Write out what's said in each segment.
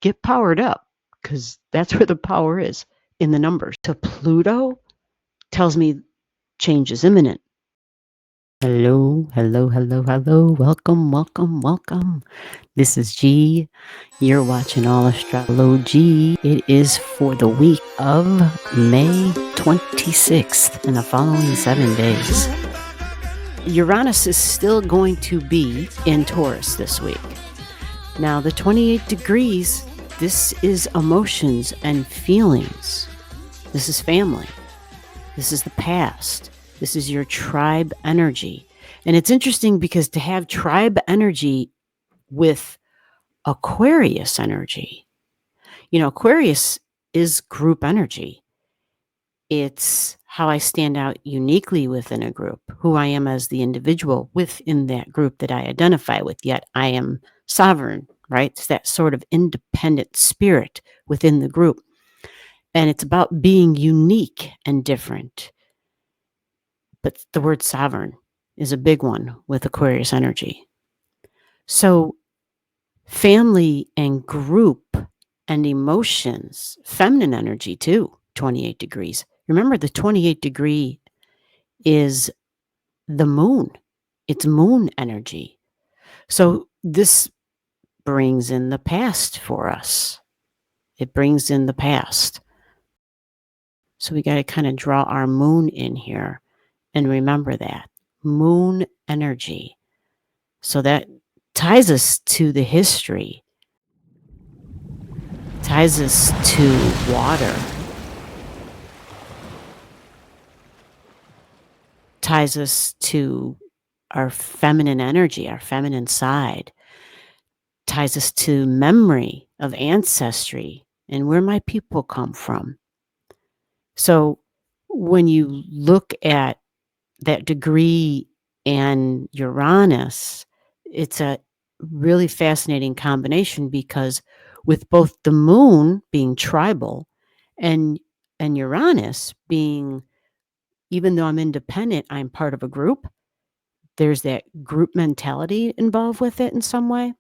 get powered up, because that's where the power is, in the numbers. So Pluto tells me change is imminent. Hello, hello, hello, hello. Welcome, welcome, welcome. This is G. You're watching Allastrology. It is for the week of May 26th and the following 7 days. Uranus is still going to be in Taurus this week. Now, the 28 degrees, this is emotions and feelings. This is family. This is the past. This is your tribe energy. And it's interesting because to have tribe energy with Aquarius energy, Aquarius is group energy. It's how I stand out uniquely within a group, who I am as the individual within that group that I identify with, yet I am sovereign, right? It's that sort of independent spirit within the group. And it's about being unique and different. But the word sovereign is a big one with Aquarius energy. So family and group and emotions, feminine energy too, 28 degrees. Remember, the 28 degree is the moon. It's moon energy. So this brings in the past for us. It brings in the past. So we got to kind of draw our moon in here and remember that. Moon energy. So that ties us to the history, ties us to water, ties us to our feminine energy, our feminine side, ties us to memory of ancestry and where my people come from. So when you look at that degree and Uranus, it's a really fascinating combination because with both the moon being tribal and Uranus being, even though I'm independent, I'm part of a group. There's that group mentality involved with it in some way,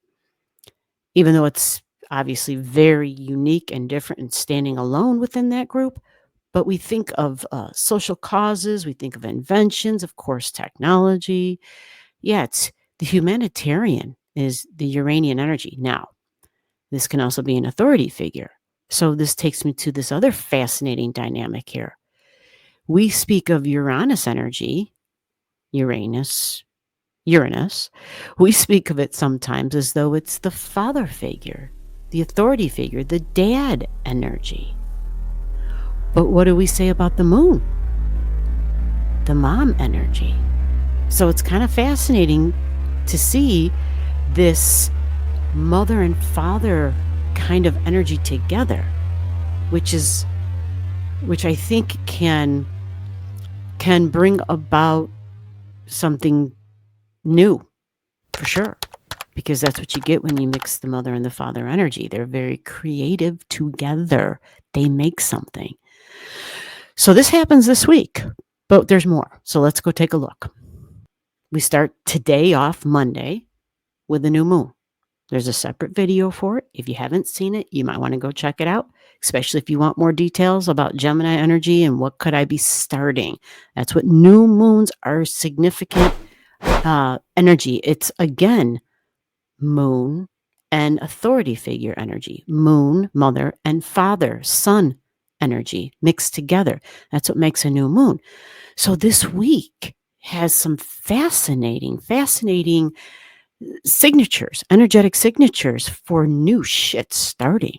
even though it's obviously very unique and different and standing alone within that group. But we think of social causes, we think of inventions, of course, technology. Yeah, it's the humanitarian is the Uranian energy. Now, this can also be an authority figure. So this takes me to this other fascinating dynamic here. We speak of Uranus energy, Uranus. We speak of it sometimes as though it's the father figure, the authority figure, the dad energy. But what do we say about the moon? The mom energy. So it's kind of fascinating to see this mother and father kind of energy together, which I think can bring about something new, for sure, because that's what you get when you mix the mother and the father energy. They're very creative together. They make something. So this happens this week, but there's more. So let's go take a look. We start today off, Monday, with a new moon. There's a separate video for it. If you haven't seen it, you might want to go check it out, especially if you want more details about Gemini energy and what could I be starting. That's what new moons are, significant energy. It's, again, moon and authority figure energy. Moon, mother, and father, son energy mixed together. That's what makes a new moon. So this week has some fascinating signatures, energetic signatures for new shit starting.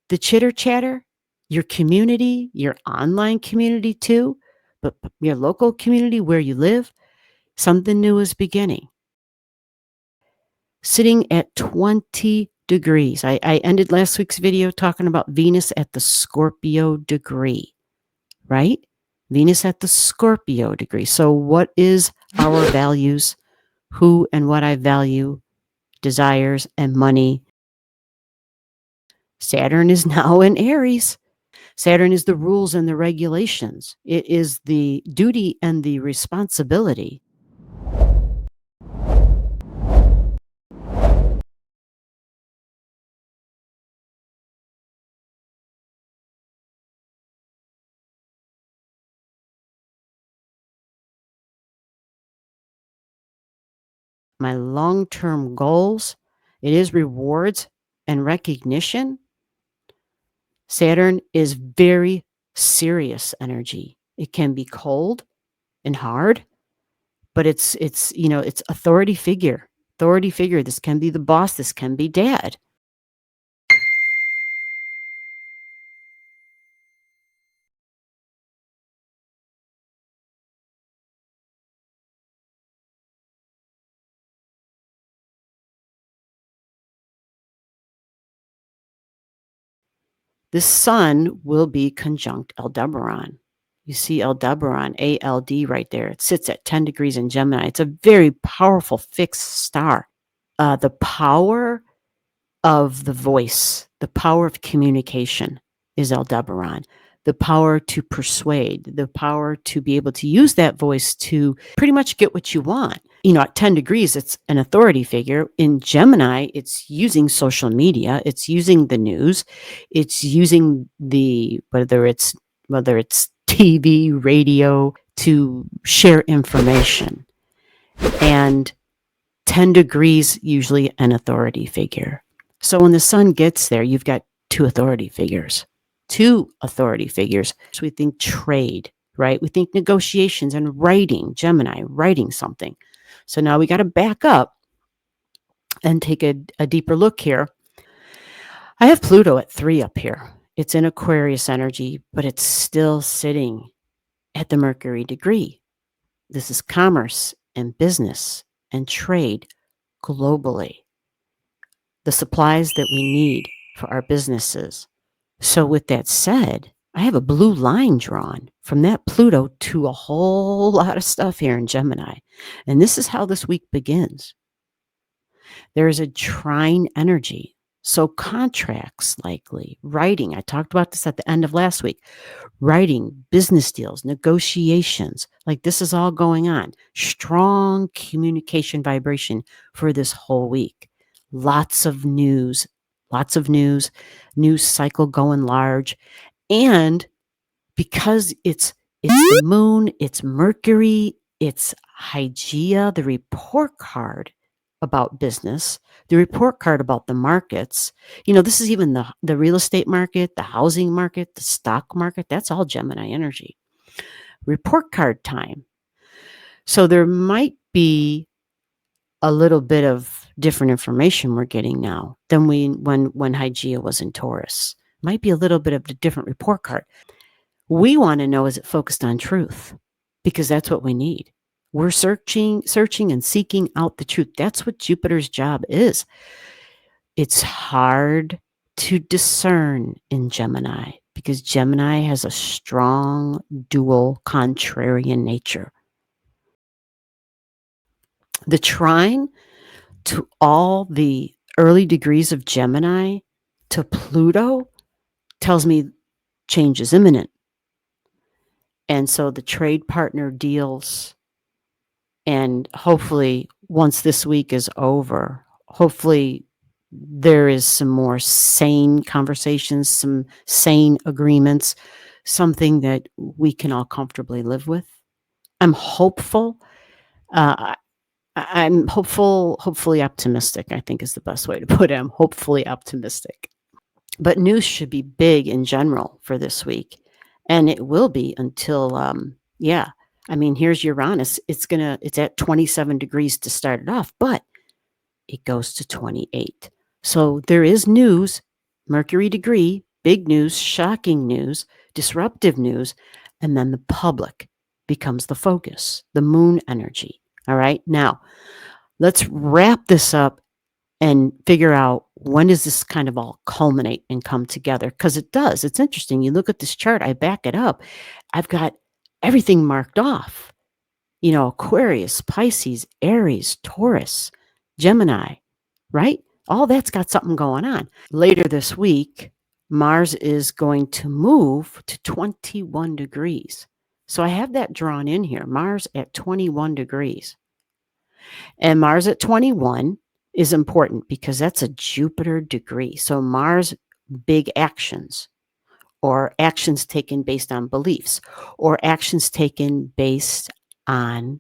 The chitter chatter, your community, your online community too, but your local community where you live, something new is beginning. Sitting at 20 degrees. I ended last week's video talking about Venus at the Scorpio degree, right? Venus at the Scorpio degree. So what is our values, who and what I value, desires, and money? Saturn is now in Aries. Saturn is the rules and the regulations. It is the duty and the responsibility. my long-term goals. It is rewards and recognition. Saturn is very serious energy. It can be cold and hard, but it's it's authority figure. Authority figure. This can be the boss, this can be dad. The sun will be conjunct Aldebaran. You see Aldebaran, ALD right there. It sits at 10 degrees in Gemini. It's a very powerful fixed star. The power of the voice, the power of communication is Aldebaran. The power to persuade, the power to be able to use that voice to pretty much get what you want. At 10 degrees, it's an authority figure. In Gemini, it's using social media, it's using the news, it's using whether it's TV, radio, to share information. And 10 degrees, usually an authority figure. So when the sun gets there, you've got two authority figures. So we think trade, right? We think negotiations and writing, Gemini, writing something. So now we got to back up and take a deeper look here. I have Pluto at 3 up here. It's in Aquarius energy, but it's still sitting at the Mercury degree. This is commerce and business and trade globally. The supplies that we need for our businesses. So with that said, I have a blue line drawn from that Pluto to a whole lot of stuff here in Gemini. And this is how this week begins. There is a trine energy. So contracts likely, writing. I talked about this at the end of last week. Writing, business deals, negotiations. Like this is all going on. Strong communication vibration for this whole week. Lots of news, news cycle going large. And because it's the moon, it's Mercury, it's Hygeia, the report card about business, the report card about the markets. This is even the real estate market, the housing market, the stock market. That's all Gemini energy. Report card time. So there might be a little bit of different information we're getting now than when Hygeia was in Taurus. Might be a little bit of a different report card. We want to know, is it focused on truth? Because that's what we need. We're searching and seeking out the truth. That's what Jupiter's job is. It's hard to discern in Gemini because Gemini has a strong dual contrarian nature. The trine to all the early degrees of Gemini to Pluto tells me change is imminent. And so the trade partner deals, and hopefully once this week is over, hopefully there is some more sane conversations, some sane agreements, something that we can all comfortably live with. I'm hopeful. I'm hopefully optimistic, I think is the best way to put it. I'm hopefully optimistic. But news should be big in general for this week. And it will be until, here's Uranus. It's at 27 degrees to start it off, but it goes to 28. So there is news, Mercury degree, big news, shocking news, disruptive news, and then the public becomes the focus, the moon energy. All right. Now, let's wrap this up and figure out when does this kind of all culminate and come together? Because it does. It's interesting. You look at this chart, I back it up. I've got everything marked off. Aquarius, Pisces, Aries, Taurus, Gemini, right? All that's got something going on. Later this week, Mars is going to move to 21 degrees. So I have that drawn in here, Mars at 21 degrees. And Mars at 21 is important because that's a Jupiter degree. So Mars, big actions, or actions taken based on beliefs, or actions taken based on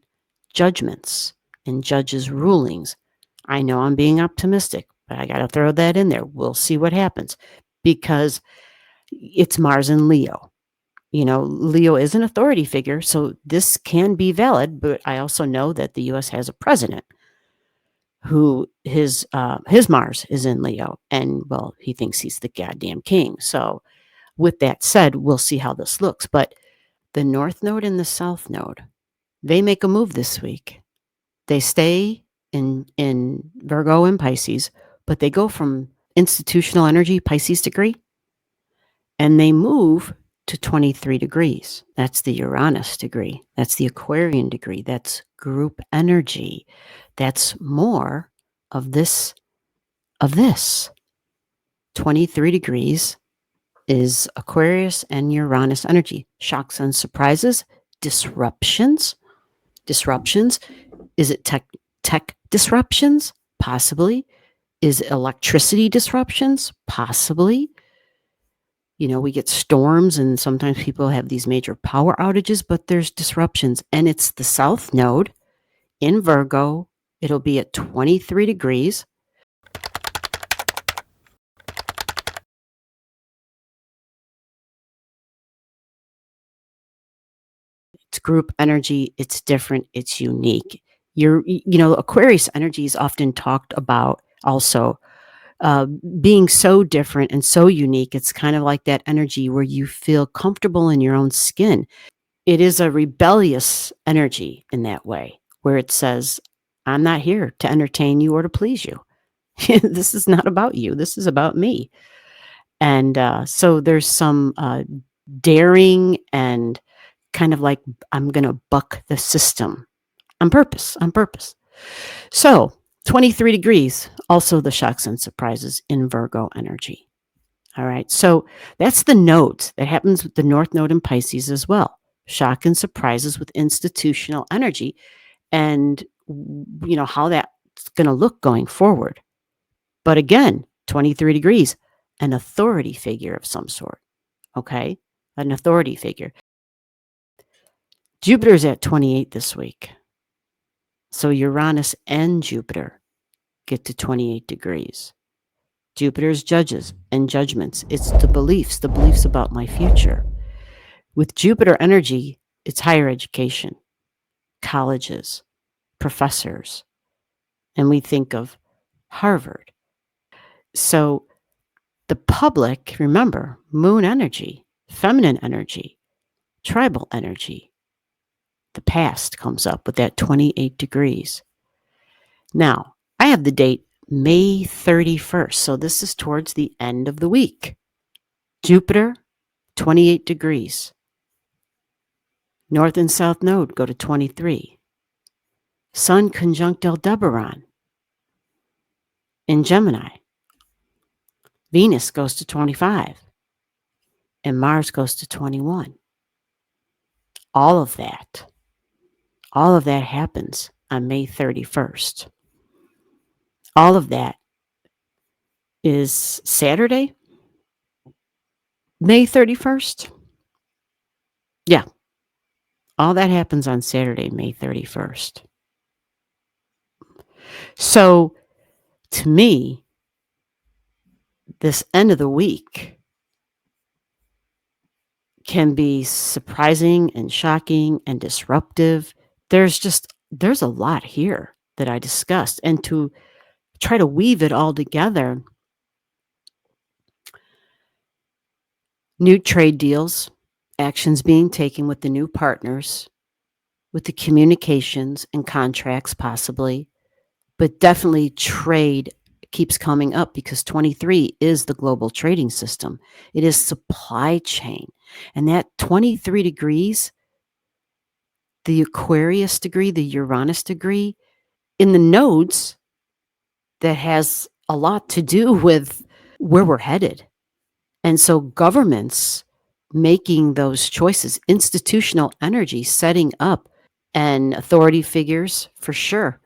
judgments and judges' rulings. I know I'm being optimistic, but I got to throw that in there. We'll see what happens because it's Mars in Leo. Leo is an authority figure, so this can be valid, but I also know that the US has a president who his Mars is in Leo, and well, he thinks he's the goddamn king. So with that said, we'll see how this looks. But the North Node and the South Node, they make a move this week. They stay in Virgo and Pisces, but they go from institutional energy, Pisces degree, and they move to 23 degrees. That's the Uranus degree. That's the Aquarian degree. That's group energy. That's more of this. 23 degrees is Aquarius and Uranus energy. Shocks and surprises, disruptions. Is it tech disruptions? Possibly. Is it electricity disruptions? Possibly. We get storms and sometimes people have these major power outages, but there's disruptions. And it's the South Node in Virgo. It'll be at 23 degrees. It's group energy. It's different. It's unique. Aquarius energy is often talked about also being so different and so unique. It's kind of like that energy where you feel comfortable in your own skin. It is a rebellious energy in that way, where it says, I'm not here to entertain you or to please you. This is not about you. This is about me. And so there's some daring and kind of like, I'm going to buck the system on purpose. So 23 degrees, also the shocks and surprises in Virgo energy. All right. So that's the nodes. That happens with the North Node in Pisces as well. Shock and surprises with institutional energy and, how that's going to look going forward. But again, 23 degrees, an authority figure of some sort. Okay. An authority figure. Jupiter's at 28 this week. So Uranus and Jupiter get to 28 degrees. Jupiter's judges and judgments. It's the beliefs about my future. With Jupiter energy, it's higher education, colleges, professors, and we think of Harvard. So the public, remember, moon energy, feminine energy, tribal energy. The past comes up with that 28 degrees. Now, I have the date May 31st. So this is towards the end of the week. Jupiter, 28 degrees. North and South Node go to 23. Sun conjunct Aldebaran in Gemini. Venus goes to 25. And Mars goes to 21. All of that happens on May 31st. All of that is Saturday, May 31st. Yeah. All that happens on Saturday, May 31st. So, to me, this end of the week can be surprising and shocking and disruptive. There's a lot here that I discussed. And to try to weave it all together, new trade deals, actions being taken with the new partners, with the communications and contracts possibly, but definitely trade keeps coming up because 23 is the global trading system. It is supply chain. And that 23 degrees, the Aquarius degree, the Uranus degree, in the nodes, that has a lot to do with where we're headed. And so governments making those choices, institutional energy setting up, and authority figures for sure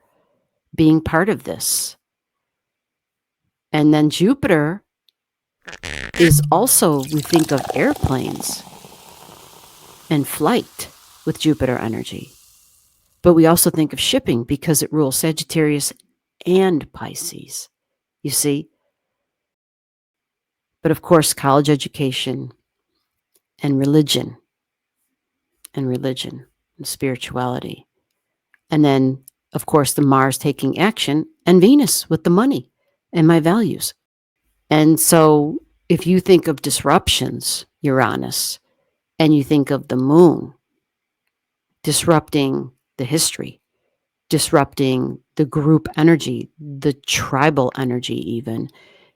being part of this. And then Jupiter is also, we think of airplanes and flight with Jupiter energy. But we also think of shipping because it rules Sagittarius and Pisces. You see? But of course, college education and religion and spirituality. And then, of course, the Mars taking action and Venus with the money and my values. And so if you think of disruptions, Uranus, and you think of the moon disrupting the history, disrupting the group energy, the tribal energy even,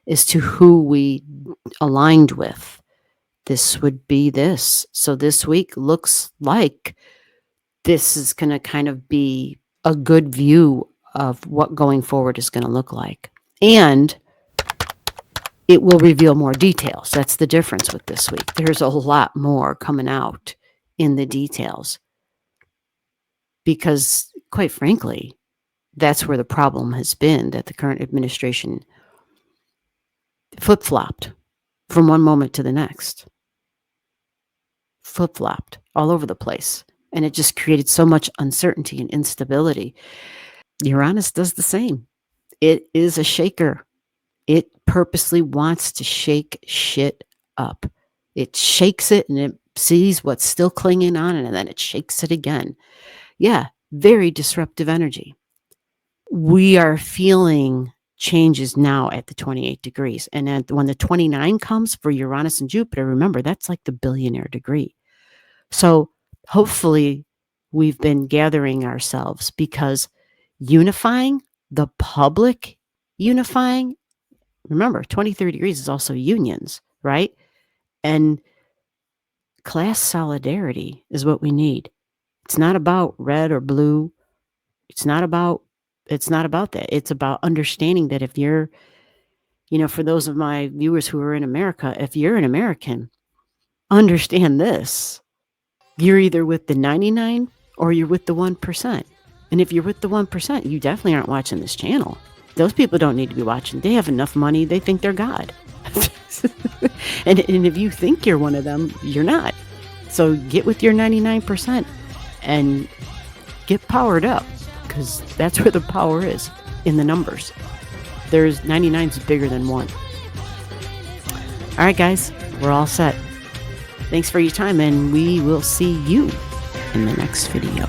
as to who we aligned with, this would be this. So this week looks like this is going to kind of be a good view of what going forward is going to look like. And it will reveal more details. That's the difference with this week. There's a lot more coming out in the details. Because, quite frankly, that's where the problem has been, that the current administration flip-flopped from one moment to the next. Flip-flopped all over the place. And it just created so much uncertainty and instability. Uranus does the same. It is a shaker. It purposely wants to shake shit up. It shakes it and it sees what's still clinging on, and then it shakes it again. Yeah, very disruptive energy. We are feeling changes now at the 28 degrees. And when the 29 comes for Uranus and Jupiter, remember, that's like the billionaire degree. So hopefully we've been gathering ourselves, because unifying, the public unifying, remember, 23 degrees is also unions, right? And class solidarity is what we need. It's not about red or blue. It's not about that. It's about understanding that if you're, for those of my viewers who are in America, if you're an American, understand this. You're either with the 99 or you're with the 1%. And if you're with the 1%, you definitely aren't watching this channel. Those people don't need to be watching. They have enough money. They think they're God. and if you think you're one of them, you're not. So get with your 99% and get powered up, because that's where the power is, in the numbers. There's 99 is bigger than 1. All right, guys, we're all set. Thanks for your time, and we will see you in the next video.